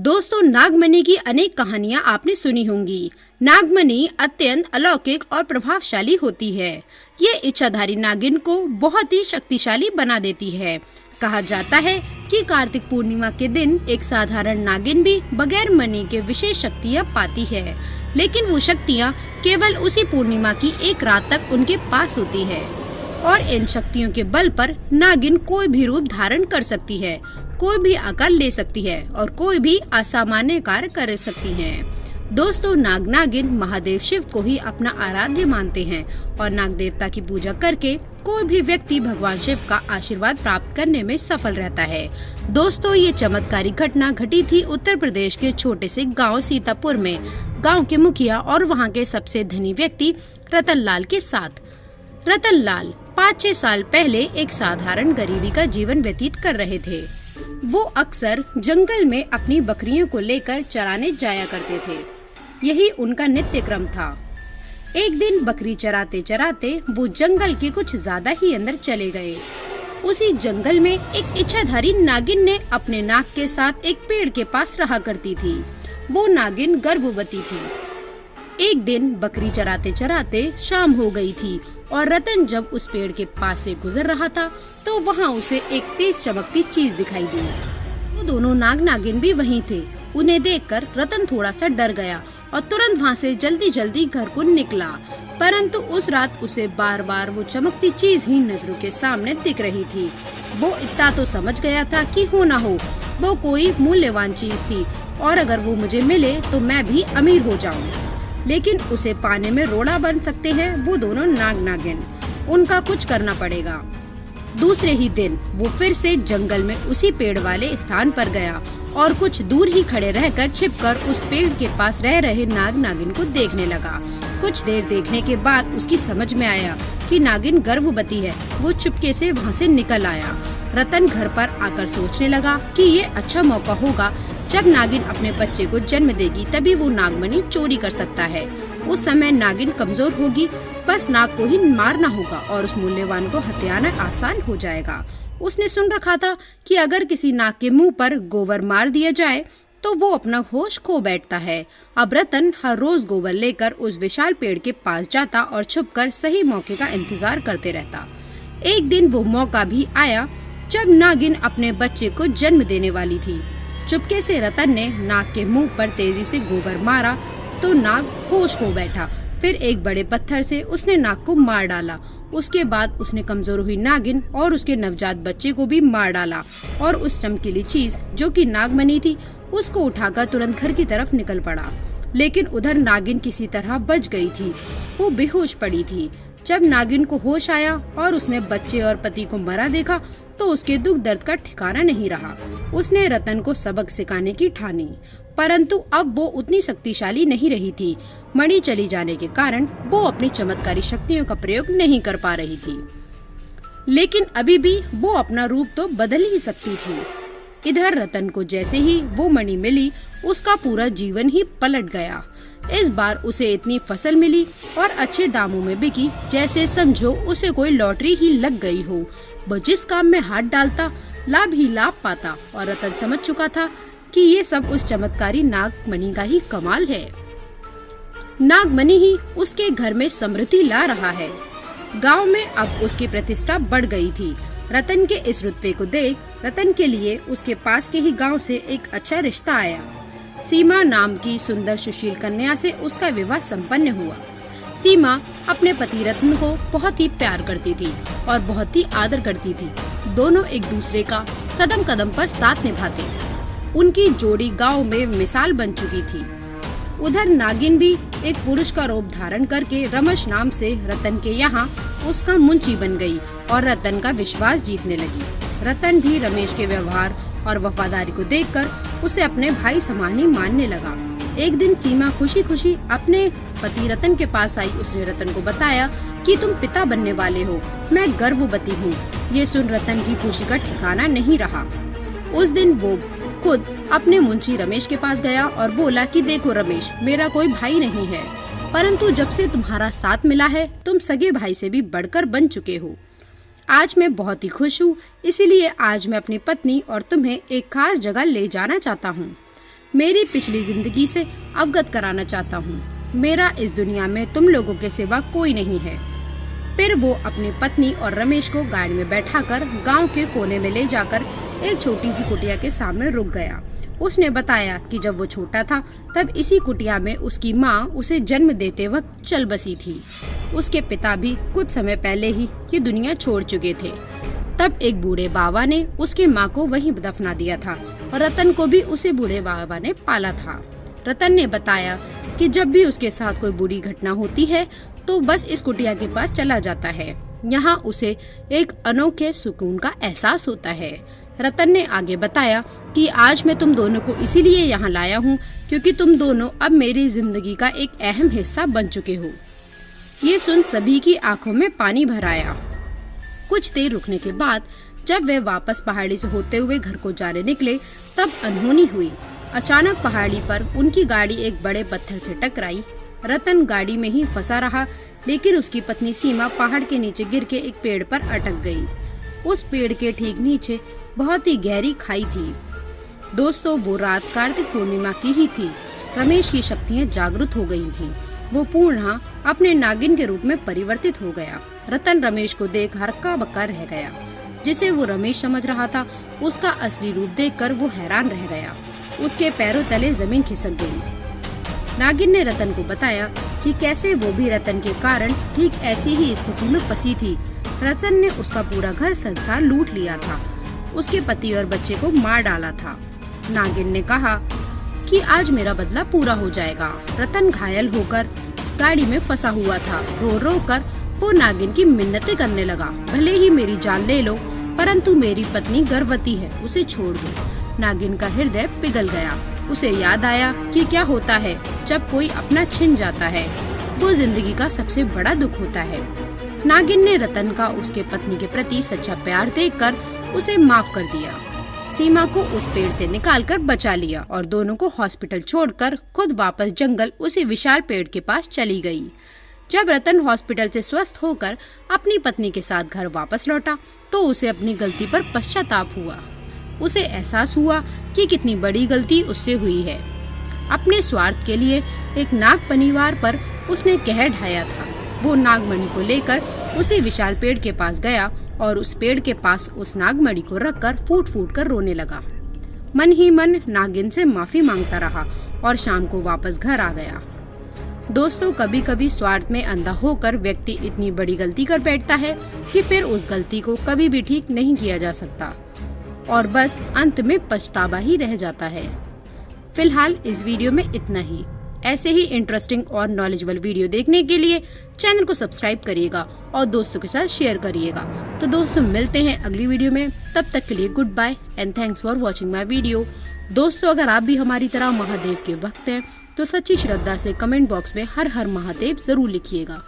दोस्तों, नागमणि की अनेक कहानियां आपने सुनी होंगी। नागमणि अत्यंत अलौकिक और प्रभावशाली होती है। ये इच्छाधारी नागिन को बहुत ही शक्तिशाली बना देती है। कहा जाता है कि कार्तिक पूर्णिमा के दिन एक साधारण नागिन भी बगैर मणि के विशेष शक्तियां पाती है, लेकिन वो शक्तियां केवल उसी पूर्णिमा की एक रात तक उनके पास होती है। और इन शक्तियों के बल पर नागिन कोई भी रूप धारण कर सकती है, कोई भी आकार ले सकती है और कोई भी असामान्य कार्य कर सकती है। दोस्तों, नाग नागिन महादेव शिव को ही अपना आराध्य मानते हैं और नाग देवता की पूजा करके कोई भी व्यक्ति भगवान शिव का आशीर्वाद प्राप्त करने में सफल रहता है। दोस्तों, ये चमत्कारी घटना घटी थी उत्तर प्रदेश के छोटे से गांव सीतापुर में। गांव के मुखिया और वहां के सबसे धनी व्यक्ति रतन लाल के साथ। रतन लाल 5-6 साल पहले एक साधारण गरीबी का जीवन व्यतीत कर रहे थे। वो अक्सर जंगल में अपनी बकरियों को लेकर चराने जाया करते थे। यही उनका नित्य क्रम था। एक दिन बकरी चराते चराते वो जंगल के कुछ ज्यादा ही अंदर चले गए। उसी जंगल में एक इच्छाधारी नागिन ने अपने नाग के साथ एक पेड़ के पास रहा करती थी। वो नागिन गर्भवती थी। एक दिन बकरी चराते चराते शाम हो गई थी और रतन जब उस पेड़ के पास से गुजर रहा था तो वहाँ उसे एक तेज चमकती चीज दिखाई दी। वो दोनों नाग नागिन भी वहीं थे। उन्हें देखकर रतन थोड़ा सा डर गया और तुरंत वहाँ से जल्दी जल्दी घर को निकला। परंतु उस रात उसे बार बार वो चमकती चीज ही नजरों के सामने दिख रही थी। वो इतना तो समझ गया था कि हो ना हो वो कोई मूल्यवान चीज थी और अगर वो मुझे मिले तो मैं भी अमीर हो जाऊँ। लेकिन उसे पाने में रोड़ा बन सकते हैं वो दोनों नाग नागिन। उनका कुछ करना पड़ेगा। दूसरे ही दिन वो फिर से जंगल में उसी पेड़ वाले स्थान पर गया और कुछ दूर ही खड़े रहकर छिपकर उस पेड़ के पास रह रहे नाग नागिन को देखने लगा। कुछ देर देखने के बाद उसकी समझ में आया कि नागिन गर्भवती है। वो चुपके से वहाँ से निकल आया। रतन घर पर आकर सोचने लगा कि ये अच्छा मौका होगा। जब नागिन अपने बच्चे को जन्म देगी तभी वो नागमणि चोरी कर सकता है। उस समय नागिन कमजोर होगी, बस नाग को ही मारना होगा और उस मूल्यवान को हत्याना आसान हो जाएगा। उसने सुन रखा था कि अगर किसी नाग के मुंह पर गोबर मार दिया जाए तो वो अपना होश खो बैठता है। अब रतन हर रोज गोबर लेकर उस विशाल पेड़ के पास जाता और छुपकर सही मौके का इंतजार करते रहता। एक दिन वो मौका भी आया जब नागिन अपने बच्चे को जन्म देने वाली थी। चुपके से रतन ने नाग के मुंह पर तेजी से गोबर मारा तो नाग होश खो बैठा। फिर एक बड़े पत्थर से उसने नाग को मार डाला। उसके बाद उसने कमजोर हुई नागिन और उसके नवजात बच्चे को भी मार डाला और उस चमकीली चीज जो कि नागमणि थी उसको उठाकर तुरंत घर की तरफ निकल पड़ा। लेकिन उधर नागिन किसी तरह बच गई थी। वो बेहोश पड़ी थी। जब नागिन को होश आया और उसने बच्चे और पति को मरा देखा तो उसके दुख दर्द का ठिकाना नहीं रहा। उसने रतन को सबक सिखाने की ठानी, परंतु अब वो उतनी शक्तिशाली नहीं रही थी। मणि चली जाने के कारण वो अपनी चमत्कारी शक्तियों का प्रयोग नहीं कर पा रही थी, लेकिन अभी भी वो अपना रूप तो बदल ही सकती थी। इधर रतन को जैसे ही वो मणि मिली उसका पूरा जीवन ही पलट गया। इस बार उसे इतनी फसल मिली और अच्छे दामों में बिकी जैसे समझो उसे कोई लॉटरी ही लग गई हो। वो जिस काम में हाथ डालता लाभ ही लाभ पाता और रतन समझ चुका था कि ये सब उस चमत्कारी नागमणि का ही कमाल है। नागमणि ही उसके घर में समृद्धि ला रहा है। गांव में अब उसकी प्रतिष्ठा बढ़ गई थी। रतन के इस रुतबे को देख रतन के लिए उसके पास के ही गांव से एक अच्छा रिश्ता आया। सीमा नाम की सुंदर सुशील कन्या से उसका विवाह संपन्न हुआ। सीमा अपने पति रतन को बहुत ही प्यार करती थी और बहुत ही आदर करती थी। दोनों एक दूसरे का कदम कदम पर साथ निभाते। उनकी जोड़ी गांव में मिसाल बन चुकी थी। उधर नागिन भी एक पुरुष का रूप धारण करके रमेश नाम से रतन के यहाँ उसका मुंशी बन गई और रतन का विश्वास जीतने लगी। रतन भी रमेश के व्यवहार और वफादारी को देखकर उसे अपने भाई समान ही मानने लगा। एक दिन सीमा खुशी खुशी अपने पति रतन के पास आई। उसने रतन को बताया कि तुम पिता बनने वाले हो, मैं गर्भवती हूँ। ये सुन रतन की खुशी का ठिकाना नहीं रहा। उस दिन वो खुद अपने मुंशी रमेश के पास गया और बोला कि देखो रमेश, मेरा कोई भाई नहीं है, परंतु जब से तुम्हारा साथ मिला है तुम सगे भाई से भी बढ़कर बन चुके हो। आज मैं बहुत ही खुश हूँ, इसीलिए आज मैं अपनी पत्नी और तुम्हें एक खास जगह ले जाना चाहता हूँ। मेरी पिछली जिंदगी से अवगत कराना चाहता हूँ। मेरा इस दुनिया में तुम लोगों के सिवा कोई नहीं है। फिर वो अपनी पत्नी और रमेश को गाड़ी में बैठाकर गांव के कोने में ले जाकर एक छोटी सी कुटिया के सामने रुक गया। उसने बताया कि जब वो छोटा था तब इसी कुटिया में उसकी माँ उसे जन्म देते वक्त चल बसी थी। उसके पिता भी कुछ समय पहले ही ये दुनिया छोड़ चुके थे। तब एक बूढ़े बाबा ने उसकी माँ को वहीं दफना दिया था और रतन को भी उसे बूढ़े बाबा ने पाला था। रतन ने बताया कि जब भी उसके साथ कोई बुरी घटना होती है तो बस इस कुटिया के पास चला जाता है। यहाँ उसे एक अनोखे सुकून का एहसास होता है। रतन ने आगे बताया कि आज मैं तुम दोनों को इसीलिए यहाँ लाया हूँ क्योंकि तुम दोनों अब मेरी जिंदगी का एक अहम हिस्सा बन चुके हो। ये सुन सभी की आंखों में पानी भर आया। कुछ देर रुकने के बाद जब वे वापस पहाड़ी से होते हुए घर को जाने निकले तब अनहोनी हुई। अचानक पहाड़ी पर उनकी गाड़ी एक बड़े पत्थर से टकराई। रतन गाड़ी में ही फंसा रहा, लेकिन उसकी पत्नी सीमा पहाड़ के नीचे गिर के एक पेड़ पर अटक गई। उस पेड़ के ठीक नीचे बहुत ही गहरी खाई थी। दोस्तों, वो रात कार्तिक पूर्णिमा की ही थी। रमेश की शक्तियाँ जागृत हो गई थीं। वो पूर्णतः अपने नागिन के रूप में परिवर्तित हो गया। रतन रमेश को देख हक्का बक्का रह गया। जिसे वो रमेश समझ रहा था, उसका असली रूप देखकर वो हैरान रह गया। उसके पैरों तले जमीन खिसक गई। नागिन ने रतन को बताया कि कैसे वो भी रतन के कारण ठीक ऐसी ही स्थिति में फंसी थी। रतन ने उसका पूरा घर संसार लूट लिया था, उसके पति और बच्चे को मार डाला था। नागिन ने कहा कि आज मेरा बदला पूरा हो जाएगा। रतन घायल होकर गाड़ी में फंसा हुआ था। रो रो कर वो नागिन की मिन्नतें करने लगा, भले ही मेरी जान ले लो, परंतु मेरी पत्नी गर्भवती है, उसे छोड़ दो। नागिन का हृदय पिघल गया। उसे याद आया कि क्या होता है जब कोई अपना छिन जाता है। वो जिंदगी का सबसे बड़ा दुख होता है। नागिन ने रतन का उसके पत्नी के प्रति सच्चा प्यार देखकर उसे माफ कर दिया। सीमा को उस पेड़ से निकालकर बचा लिया और दोनों को हॉस्पिटल छोड़कर खुद वापस जंगल उसी विशाल पेड़ के पास चली गई। जब रतन हॉस्पिटल से स्वस्थ होकर अपनी पत्नी के साथ घर वापस लौटा तो उसे अपनी गलती पर पश्चाताप हुआ। उसे एहसास हुआ कि कितनी बड़ी गलती उससे हुई है। अपने स्वार्थ के लिए एक नाग परिवार पर उसने कहर ढाया था। वो नागमणि को लेकर उसी विशाल पेड़ के पास गया और उस पेड़ के पास उस नागमणि को रखकर फूट फूट कर रोने लगा। मन ही मन नागिन से माफी मांगता रहा और शाम को वापस घर आ गया। दोस्तों, कभी कभी स्वार्थ में अंधा होकर व्यक्ति इतनी बड़ी गलती कर बैठता है कि फिर उस गलती को कभी भी ठीक नहीं किया जा सकता और बस अंत में पछतावा ही रह जाता है। फिलहाल इस वीडियो में इतना ही। ऐसे ही इंटरेस्टिंग और नॉलेजेबल वीडियो देखने के लिए चैनल को सब्सक्राइब करिएगा और दोस्तों के साथ शेयर करिएगा। तो दोस्तों, मिलते हैं अगली वीडियो में। तब तक के लिए good bye and thanks for watching my video. दोस्तों, अगर आप भी हमारी तरह महादेव के भक्त हैं तो सच्ची श्रद्धा से कमेंट बॉक्स में हर हर महादेव जरूर लिखिएगा।